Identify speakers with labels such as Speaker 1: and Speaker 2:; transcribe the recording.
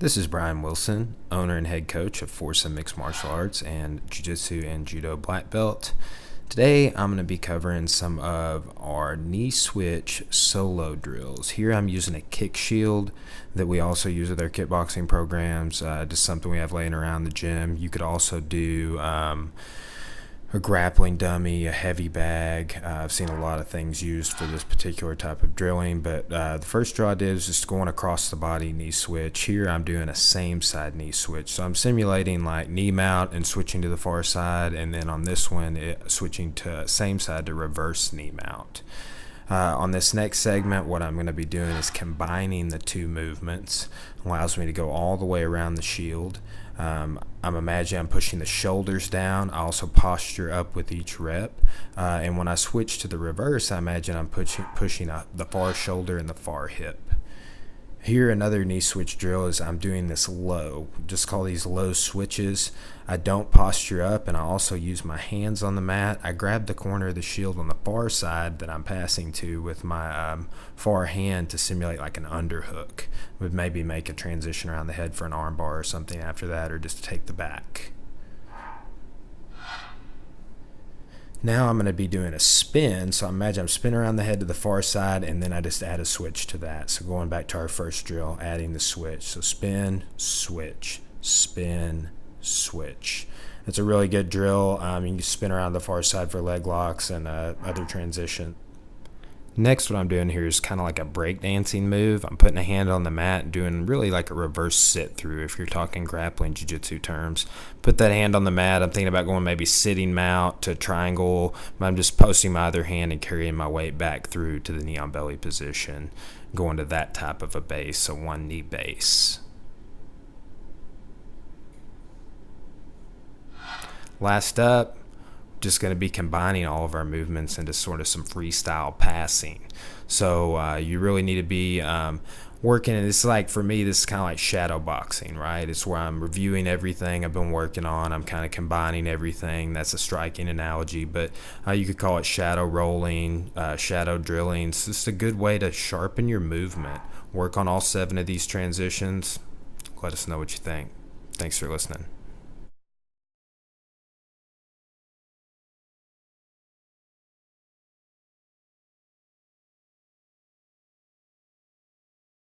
Speaker 1: This is Brian Wilson, owner and head coach of Foursome Mixed Martial Arts and Jiu-Jitsu and Judo Black Belt. Today I'm going to be covering some of our knee switch solo drills. Here I'm using a kick shield that we also use with our kickboxing programs, just something we have laying around the gym. You could also do a grappling dummy, a heavy bag. I've seen a lot of things used for this particular type of drilling, but the first drill I did is just going across the body knee switch. Here I'm doing a same side knee switch. So I'm simulating like knee mount and switching to the far side, and then on this one, switching to same side to reverse knee mount. On this next segment, what I'm going to be doing is combining the two movements. Allows me to go all the way around the shield. I'm imagining I'm pushing the shoulders down. I also posture up with each rep. And when I switch to the reverse, I imagine I'm pushing the far shoulder and the far hip. Here, another knee switch drill is I'm doing this low. Just call these low switches. I don't posture up, and I also use my hands on the mat. I grab the corner of the shield on the far side that I'm passing to with my far hand to simulate like an underhook. Would maybe make a transition around the head for an arm bar or something after that, or just take the back. Now I'm going to be doing a spin, so I imagine I'm spinning around the head to the far side, and then I just add a switch to that. So going back to our first drill, adding the switch. So spin, switch, spin, switch. It's a really good drill. You can spin around the far side for leg locks and other transition. Next, what I'm doing here is kind of like a breakdancing move. I'm putting a hand on the mat and doing really like a reverse sit through if you're talking grappling jiu-jitsu terms. Put that hand on the mat. I'm thinking about going maybe sitting mount to triangle. But I'm just posting my other hand and carrying my weight back through to the knee on belly position, going to that type of a base, so one knee base. Last up, just going to be combining all of our movements into sort of some freestyle passing. So you really need to be working, and it's like, for me, this is kind of like shadow boxing, right? It's where I'm reviewing everything I've been working on. I'm kind of combining everything. That's a striking analogy, but you could call it shadow rolling, shadow drilling. It's just a good way to sharpen your movement. Work on all 7 of these transitions. Let us know what you think. Thanks for listening.